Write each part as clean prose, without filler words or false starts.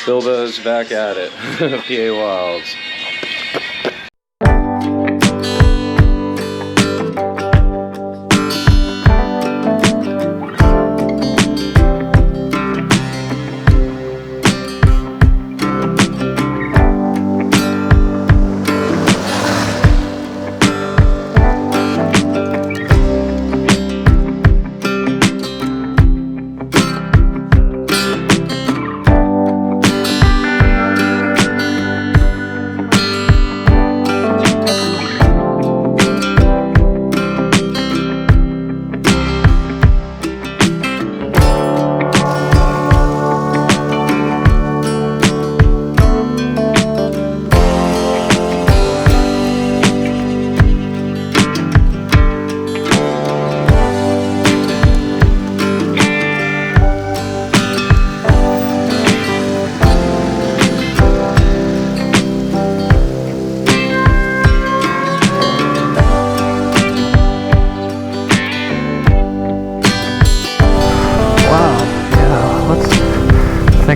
Bilbo's back at it. PA Wilds.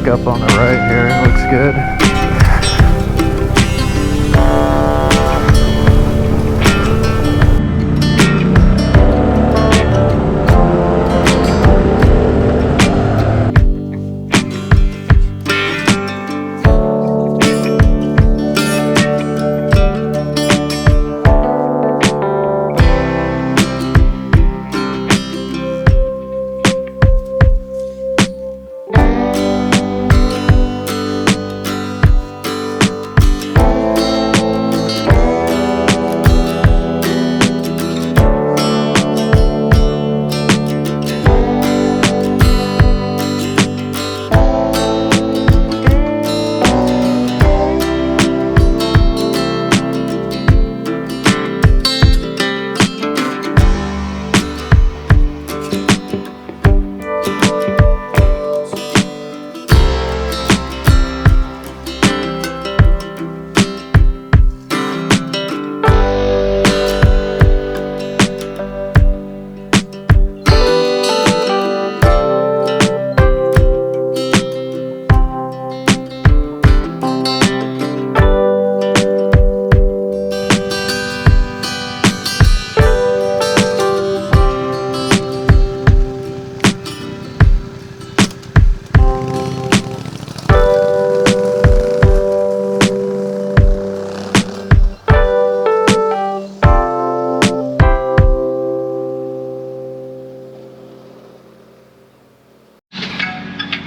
Up on the right here, it looks good.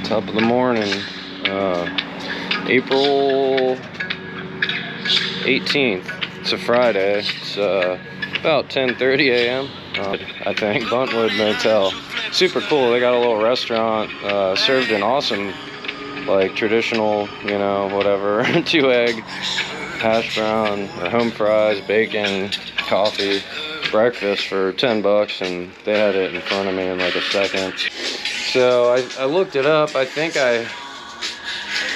Top of the morning, April 18th. It's a Friday. It's about 10:30 a.m. I think Buntwood Motel. Super cool. They got a little restaurant. Served an awesome, like traditional, you know, whatever, 2-egg hash brown or home fries, bacon, coffee, breakfast for $10, and they had it in front of me in like a second. So I looked it up. I think I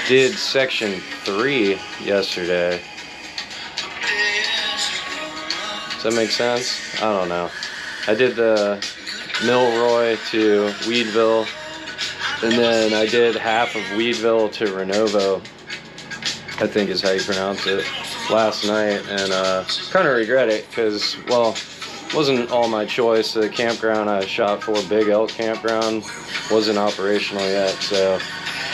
did section 3 yesterday. Does that make sense? I don't know. I did the Milroy to Weedville, and then I did half of Weedville to Renovo, I think is how you pronounce it, last night, and kind of regret it because, well, it wasn't all my choice. The campground I shot for, Big Elk Campground, wasn't operational yet, so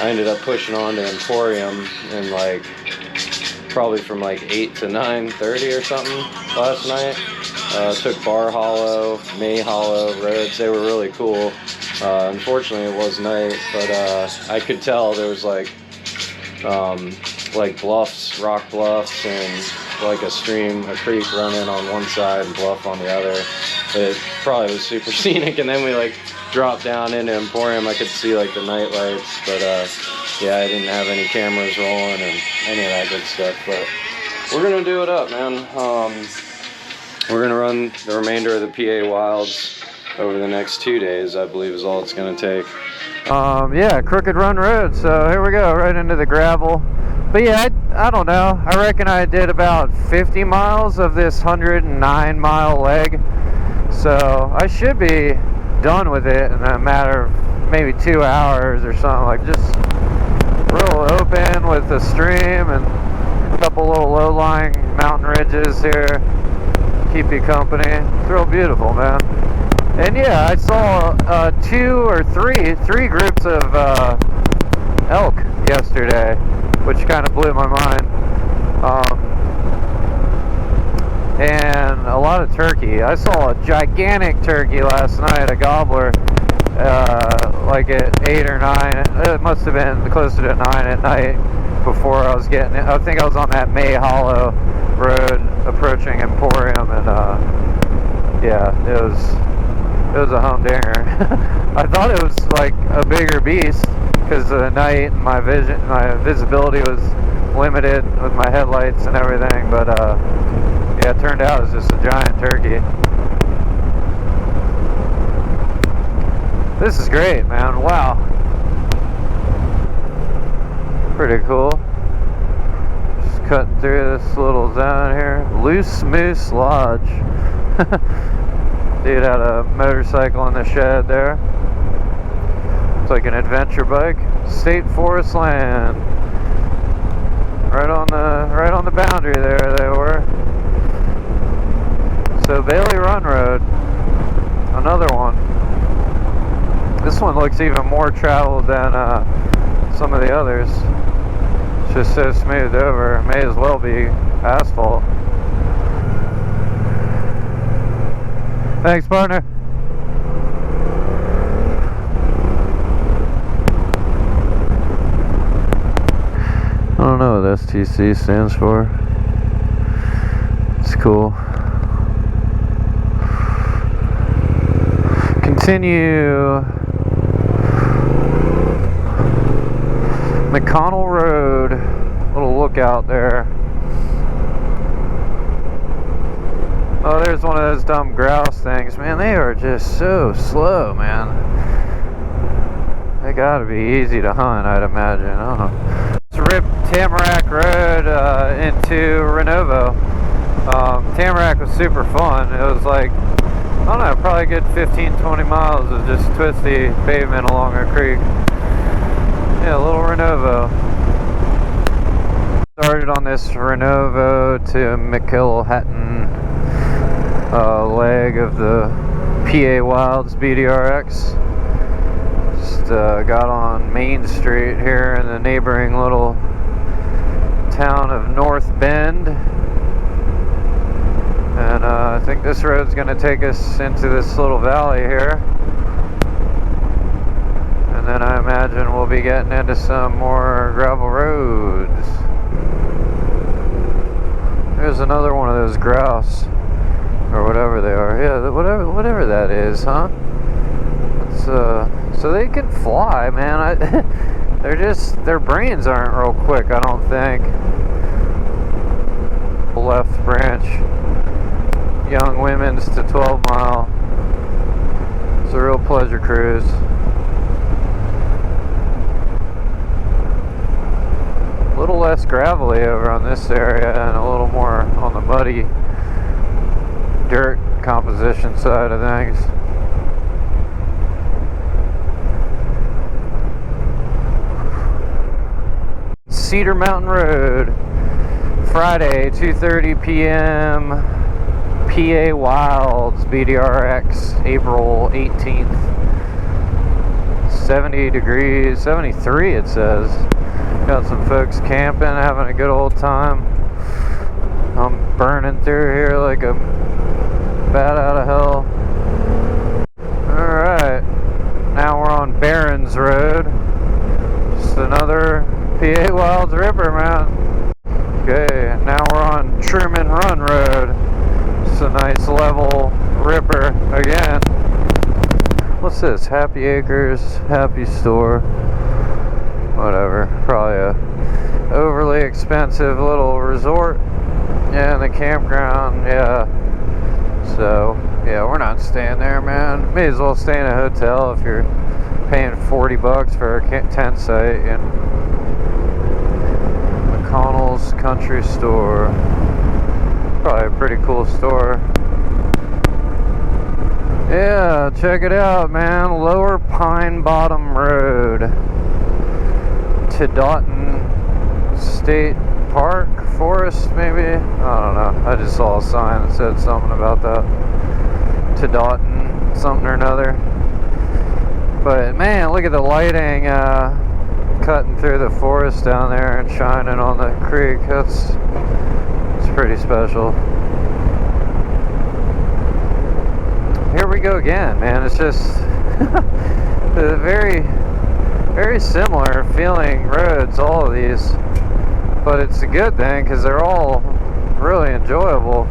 I ended up pushing on to Emporium and like probably from like 8 to 9:30 or something last night. Took Bar Hollow, May Hollow roads. They were really cool. Unfortunately it was night, but I could tell there was like bluffs, rock bluffs, and like a stream, a creek running on one side and bluff on the other. It probably was super scenic, and then we like dropped down into Emporium. I could see like the night lights, but yeah, I didn't have any cameras rolling and any of that good stuff, but we're gonna do it up, man. We're gonna run the remainder of the PA Wilds over the next 2 days, I believe is all it's gonna take. Yeah, Crooked Run Road, so here we go, right into the gravel. But yeah, I don't know, I reckon I did about 50 miles of this 109-mile leg, so I should be done with it in a matter of maybe 2 hours or something, like just real open, with the stream and a couple little low-lying mountain ridges here. Keep you company. It's real beautiful, man. And yeah, I saw three groups of elk yesterday, which kind of blew my mind. And a lot of turkey. I saw a gigantic turkey last night, a gobbler, like at 8 or 9. It must have been closer to 9 at night before I was getting it. I think I was on that May Hollow road approaching Emporium, and yeah, it was a humdinger. I thought it was like a bigger beast because of the night and my visibility was limited with my headlights and everything, but yeah, it turned out it was just a giant turkey. This is great, man. Wow. Pretty cool. Just cutting through this little zone here. Loose Moose Lodge. Dude had a motorcycle in the shed there. It's like an adventure bike. State forest land. Right on the boundary there they were. So Bailey Run Road, another one. This one looks even more traveled than some of the others. It's just so smoothed over. May as well be asphalt. Thanks, partner. I don't know what STC stands for. It's cool. Continue McConnell Road. Little lookout there. Oh, there's one of those dumb grouse things. Man, they are just so slow, man. They gotta be easy to hunt, I'd imagine. I don't know. Let's rip Tamarack Road into Renovo. Tamarack was super fun. It was like, I don't know, probably a good 15-20 miles of just twisty pavement along a creek. Yeah, a little Renovo. Started on this Renovo to McIlhatton leg of the PA Wilds BDRX. Just got on Main Street here in the neighboring little town of North Bend. And I think this road's going to take us into this little valley here. And then I imagine we'll be getting into some more gravel roads. There's another one of those grouse, or whatever they are. Yeah, whatever that is, huh? It's, so they can fly, man. Their brains aren't real quick, I don't think. Left branch. Young Women's to 12 Mile. It's a real pleasure cruise. A little less gravelly over on this area and a little more on the muddy dirt composition side of things. Cedar Mountain Road, Friday, 2:30 p.m. PA Wilds BDRX, April 18th. 70 degrees, 73 it says. Got some folks camping, having a good old time. I'm burning through here like a bat out of hell. Alright, now we're on Barron's Road. Just another PA Wilds Ripper, man. Okay, now we're on Truman Run Road. It's a nice level ripper again. What's this? Happy Acres, Happy Store. Whatever. Probably a overly expensive little resort. Yeah, and the campground. Yeah. So, yeah, we're not staying there, man. May as well stay in a hotel if you're paying $40 for a tent site. And McConnell's Country Store. Probably a pretty cool store. Yeah, check it out, man. Lower Pine Bottom Road to Dotton, State Park, Forest, maybe? I don't know. I just saw a sign that said something about that. To Dotton, something or another. But man, look at the lighting cutting through the forest down there and shining on the creek. It's pretty special. Here we go again, man. It's just the very similar feeling roads, all of these. But it's a good thing because they're all really enjoyable.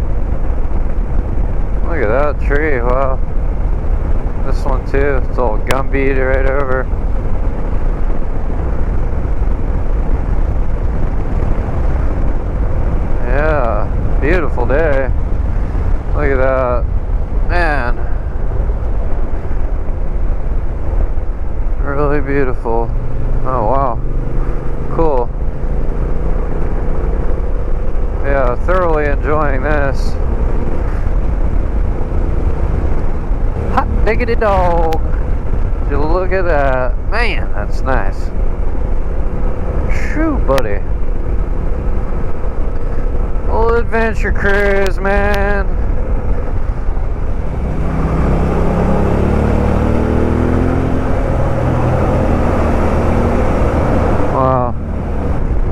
Look at that tree, wow. This one too, it's all gumbead right over. Yeah, beautiful day. Look at that, man. Really beautiful. Oh wow, cool. Yeah, thoroughly enjoying this. Hot diggity dog. Did you look at that? Man, that's nice. Shoo, buddy. Little adventure cruise, man. Wow.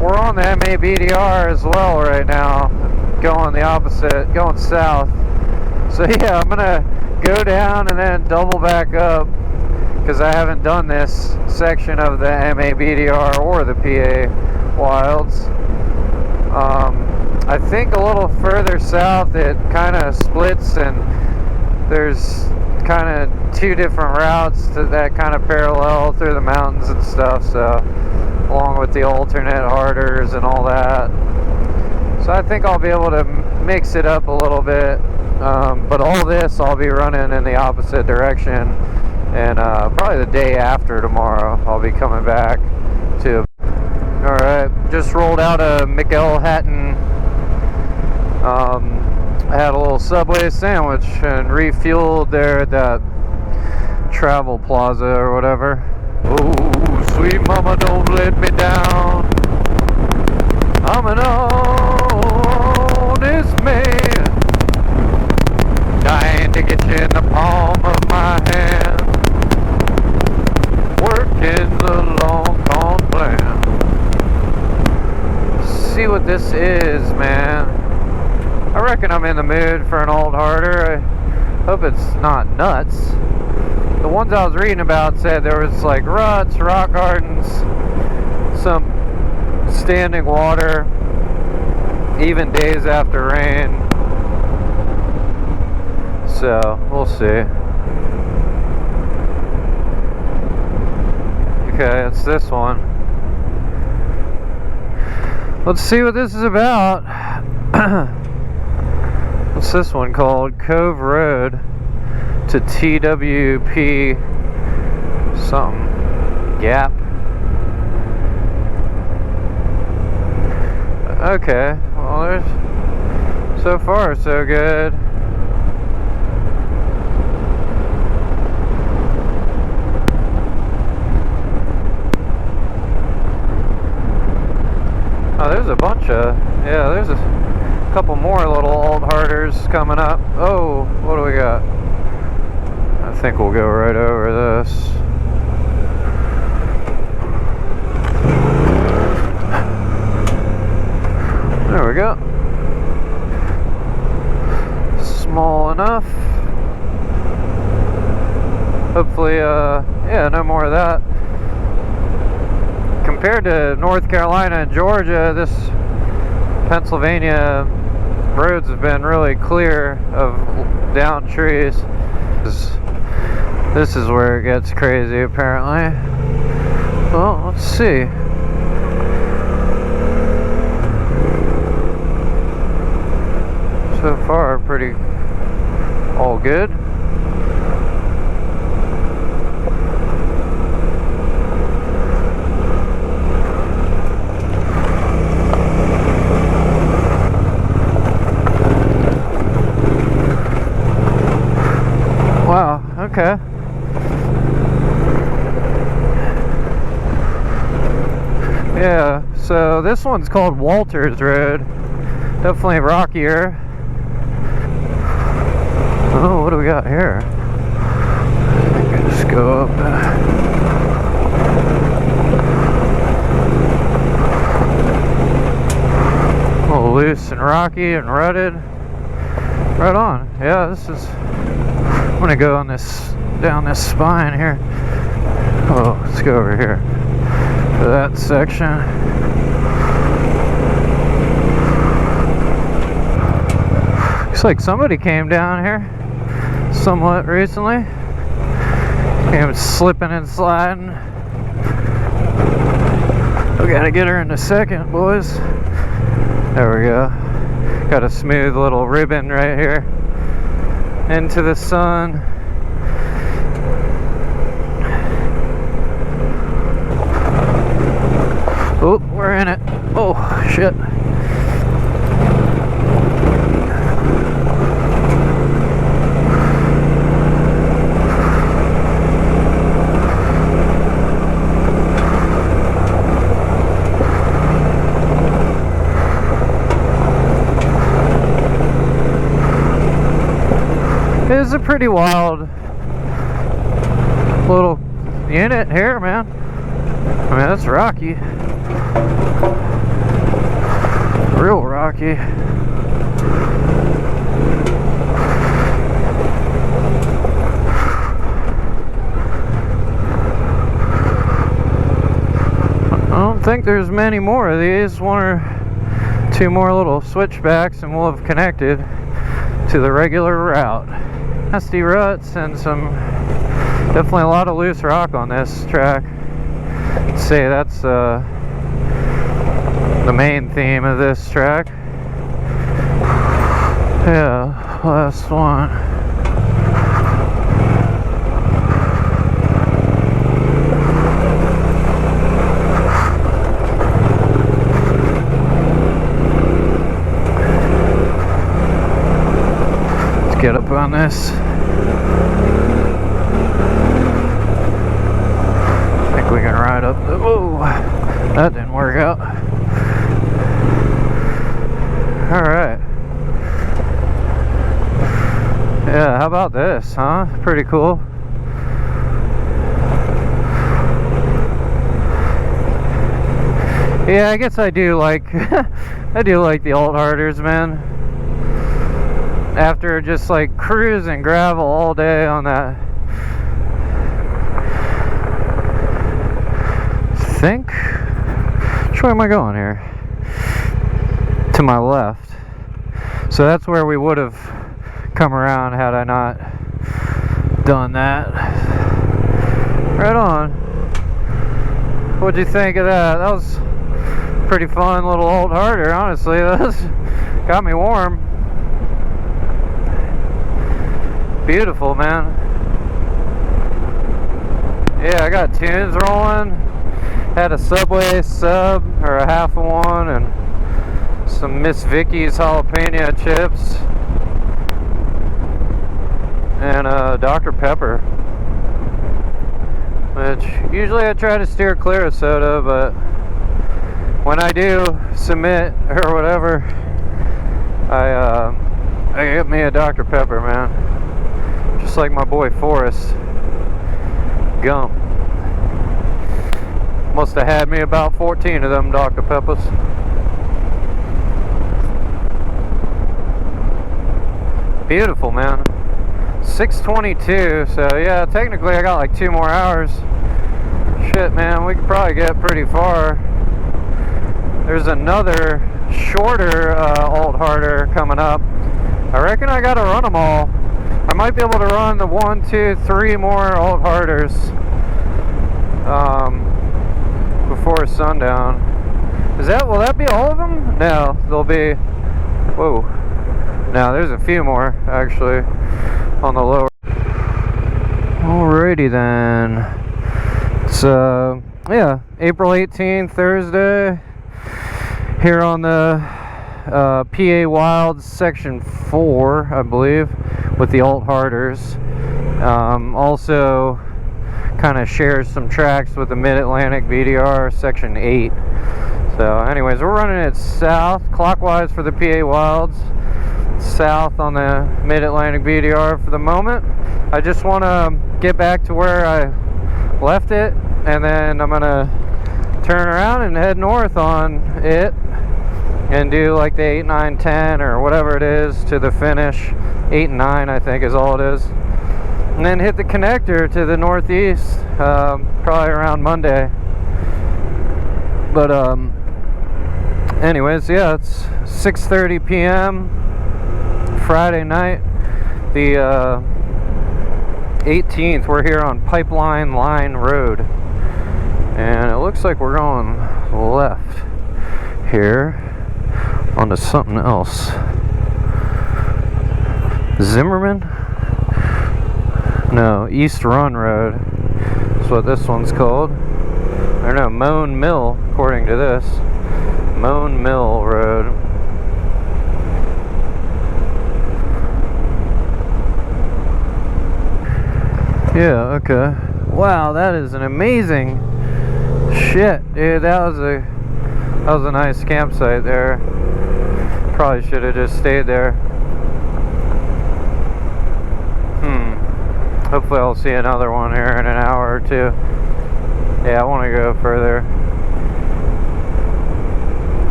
We're on the MA BDR as well right now. Going the opposite, going south. So yeah, I'm gonna go down and then double back up because I haven't done this section of the MA BDR or the PA Wilds. I think a little further south it kind of splits and there's kind of two different routes that kind of parallel through the mountains and stuff, so along with the alternate harders and all that. So I think I'll be able to mix it up a little bit. But all this I'll be running in the opposite direction, and probably the day after tomorrow I'll be coming back to. Alright, just rolled out of McElhatton. I had a little Subway sandwich and refueled there at that Travel Plaza or whatever. Oh, sweet mama, don't let me down. I'm an honest man, dying to get you in the palm of my hand, working the long con plan. See what this is, man. I reckon I'm in the mood for an old harder. I hope it's not nuts. The ones I was reading about said there was like ruts, rock gardens, some standing water, even days after rain. So, we'll see. Okay, it's this one. Let's see what this is about. What's this one called? Cove Road to TWP something. Gap. Okay, well there's so far so good. Oh, there's a bunch of, yeah, there's a couple more little old harders coming up. Oh, what do we got? I think we'll go right over this. There we go. Small enough. Hopefully, yeah, no more of that. Compared to North Carolina and Georgia, this Pennsylvania roads have been really clear of down trees. This is where it gets crazy, apparently. Well, let's see. So far, pretty all good. Wow, okay. Yeah, Yeah, so this one's called Walters Road. Definitely rockier. Oh, what do we got here? I can just go up. Oh, loose and rocky and rutted. Right on. Yeah, this is. I'm gonna go on this down this spine here. Oh, let's go over here to that section. Looks like somebody came down here somewhat recently. Came slipping and sliding. We gotta get her in a second, boys. There we go. Got a smooth little ribbon right here into the sun. Oh, we're in it. Oh, shit. It is a pretty wild little unit here, man. I mean, that's rocky. Real rocky. I don't think there's many more of these. One or two more little switchbacks and we'll have connected to the regular route. Nasty ruts and some definitely a lot of loose rock on this track. I'd say that's the main theme of this track. Yeah, last one. Let's get up on this. I think we can ride up the. Whoa, that didn't work out. Alright. Yeah, how about this, huh? Pretty cool. Yeah, I guess I do like I do like the alt harders, man. After just like cruising gravel all day on that. Which way am I going here? To my left. So that's where we would have come around had I not done that. Right on. What'd you think of that? That was a pretty fun little old harder, honestly. That got me warm. Beautiful, man. Yeah, I got tunes rolling. Had a Subway sub, or a half of one, and some Miss Vicky's jalapeno chips and Dr. Pepper, which usually I try to steer clear of soda, but when I do submit or whatever, I get me a Dr. Pepper, man, just like my boy Forrest Gump must have had me about 14 of them Dr. Peppers. Beautiful, man. 6:22, so yeah, technically I got like 2 more hours. Shit, man, we could probably get pretty far. There's another shorter alt harder coming up. I reckon I gotta run them all. I might be able to run the 1, 2, 3 more alt harders before sundown. Will that be all of them? No, there'll be, whoa. Now there's a few more actually on the lower. Alrighty then. It's yeah, April 18th, Thursday, here on the PA Wilds section 4, I believe, with the alt harders. Also kind of shares some tracks with the Mid-Atlantic BDR section 8. So anyways, we're running it south, clockwise for the PA Wilds, south on the Mid-Atlantic BDR for the moment. I just want to get back to where I left it, and then I'm gonna turn around and head north on it and do like the 8, 9, 10 or whatever it is to the finish. 8 and 9 I think is all it is, and then hit the connector to the northeast probably around Monday. But anyways, yeah, it's 6:30 p.m. Friday night, the 18th. We're here on Pipeline Line Road, and it looks like we're going left here onto something else. Zimmerman? No, East Run Road is what this one's called. Or no, Moan Mill, according to this. Moan Mill Road. Yeah, okay. Wow, that is an amazing shit, dude. That was a nice campsite there. Probably should have just stayed there. Hopefully I'll see another one here in an hour or two. Yeah, I want to go further.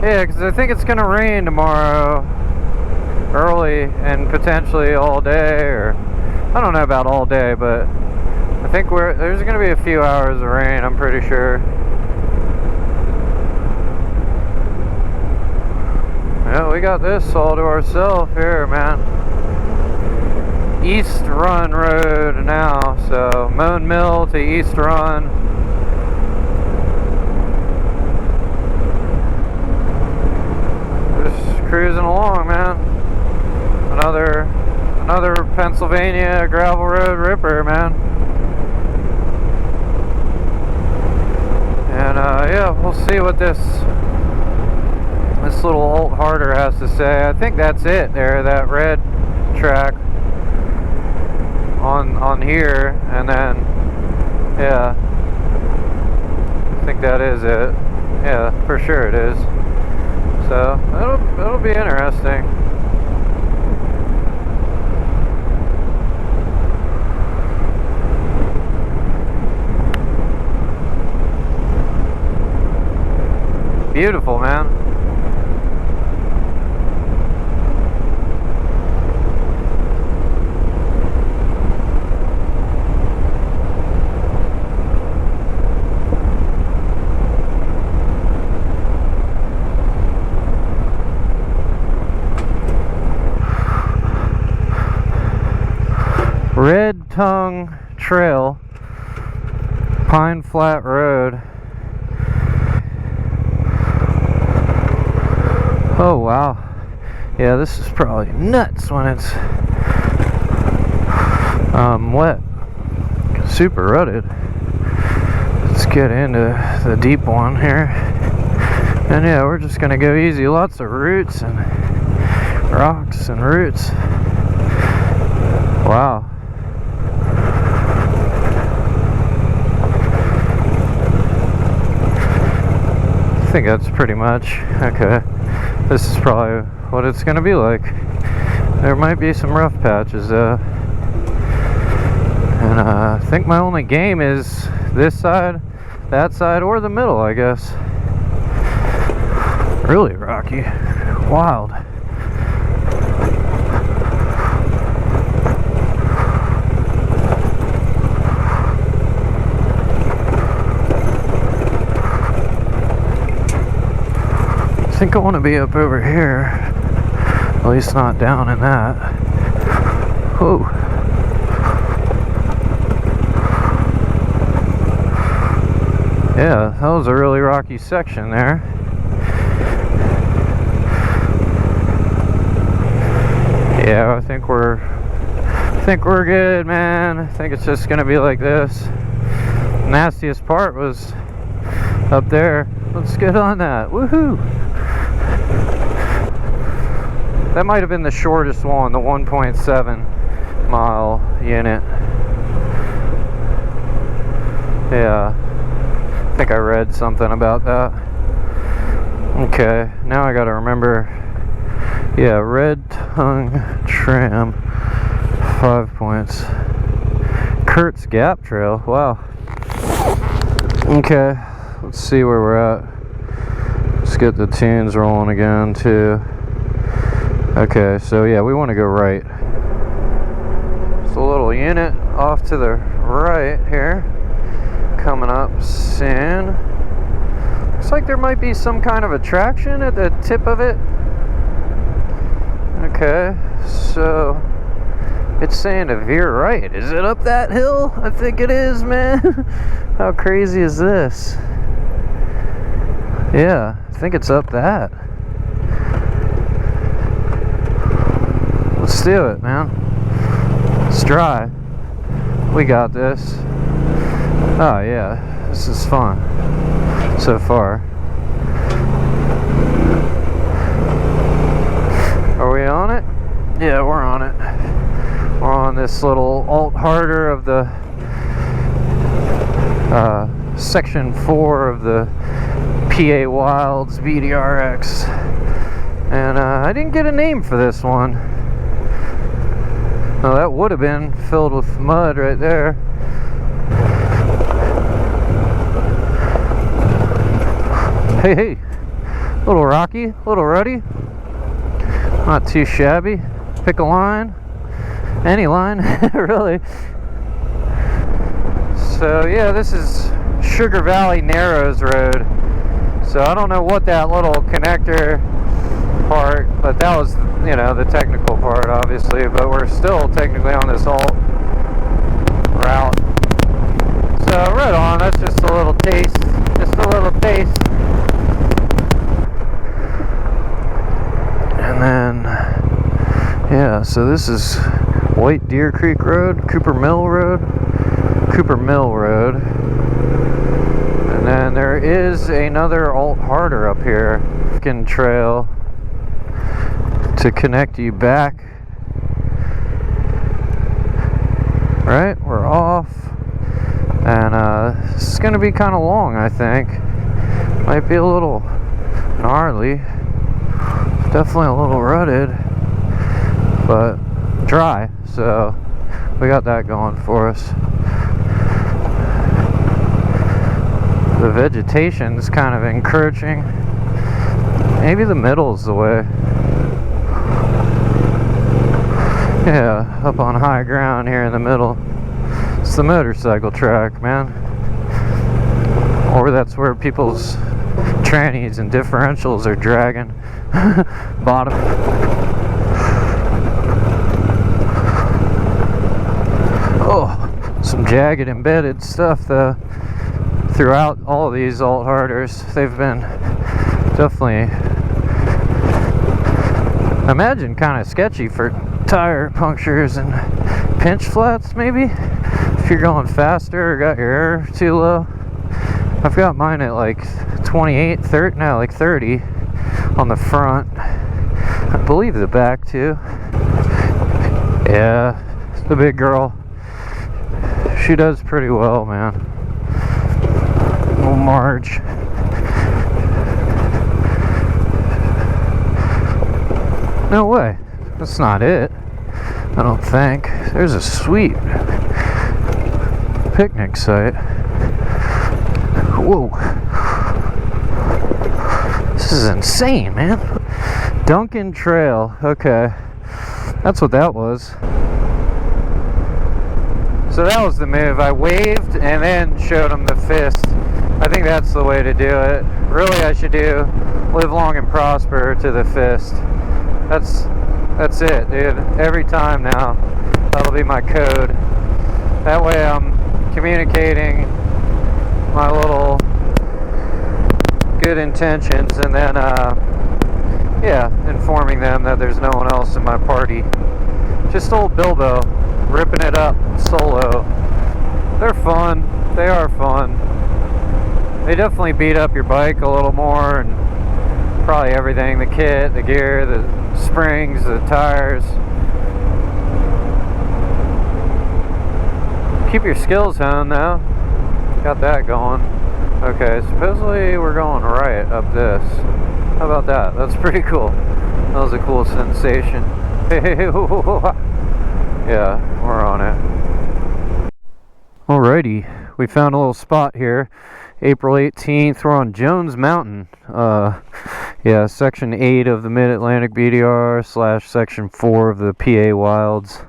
Yeah, because I think it's going to rain tomorrow early and potentially all day, or I don't know about all day, but I think there's going to be a few hours of rain, I'm pretty sure. Yeah, we got this all to ourselves here, man. East Run Road now, so Moan Mill to East Run. Just cruising along, man. Another Pennsylvania gravel road ripper, man. And yeah, we'll see what this little Alt Harder has to say. I think that's it there, that red track on here, and then yeah, I think that is it. Yeah, for sure it is. So it'll be interesting. Beautiful, man. Red Tongue Trail, Pine Flat Road. Oh wow, yeah, this is probably nuts when it's wet, super rutted. Let's get into the deep one here, and yeah, we're just gonna go easy. Lots of roots and rocks and roots. Wow. I think that's pretty much okay. This is probably what it's gonna be like. There might be some rough patches though. And I think my only game is this side, that side, or the middle, I guess. Really rocky. Wild. I think I want to be up over here, at least not down in that. Whoa. Yeah, that was a really rocky section there. Yeah, I think we're good, man. I think it's just gonna be like this. Nastiest part was up there. Let's get on that. Woohoo! That might have been the shortest one, the 1.7 mile unit. Yeah, I think I read something about that. Okay, now I gotta remember. Yeah, red tongue tram, 5 points. Kurt's Gap Trail, wow. Okay, let's see where we're at. Let's get the tunes rolling again too. Okay, so yeah, we want to go right. It's a little unit off to the right here, coming up soon. Looks like there might be some kind of attraction at the tip of it. Okay, so it's saying to veer right. Is it up that hill? I think it is, man. How crazy is this? Yeah, I think it's up that. Let's do it, man. Let's try. We got this. Oh yeah, this is fun so far. Are we on it? Yeah, we're on it. We're on this little alt harder of the section 4 of the PA Wilds BDRX. And I didn't get a name for this one. Well, that would have been filled with mud right there. Hey, hey, little rocky, little ruddy, not too shabby. Pick a line, any line, really. So yeah, this is Sugar Valley Narrows Road. So I don't know what that little connector part, but that was, you know, the technical part, obviously. But we're still technically on this alt route. So right on. That's just a little taste. Just a little taste. And then, yeah. So this is White Deer Creek Road, Cooper Mill Road, Cooper Mill Road. And then there is another alt harder up here, trail to connect you back. Right, we're off, and this is going to be kind of long, I think. Might be a little gnarly, definitely a little rutted, but dry, so we got that going for us. The vegetation is kind of encouraging. Maybe the middle is the way. Yeah, up on high ground here in the middle. It's the motorcycle track, man. Or that's where people's trannies and differentials are dragging. Bottom. Oh, some jagged embedded stuff though. Throughout all of these alt harders, they've been definitely, I imagine, kind of sketchy for tire punctures and pinch flats, maybe if you're going faster or got your air too low. I've got mine at like 28, 30, no, like 30 on the front. I believe the back too. Yeah, the big girl, she does pretty well, man. Little Marge. No way. That's not it. I don't think. There's a sweet picnic site. Whoa. This is insane, man. Duncan Trail. Okay. That's what that was. So that was the move. I waved and then showed him the fist. I think that's the way to do it. Really, I should do live long and prosper to the fist. That's it, dude. Every time now, that'll be my code. That way I'm communicating my little good intentions, and then, yeah, informing them that there's no one else in my party. Just old Bilbo, ripping it up solo. They're fun. They are fun. They definitely beat up your bike a little more, and probably everything, the kit, the gear, the springs, the tires. Keep your skills honed though. Got that going. Okay, supposedly we're going right up this. How about that? That's pretty cool. That was a cool sensation. Yeah, we're on it. Alrighty, we found a little spot here. April 18th, we're on Jones Mountain. Yeah, Section 8 of the Mid-Atlantic BDR / Section 4 of the PA Wilds.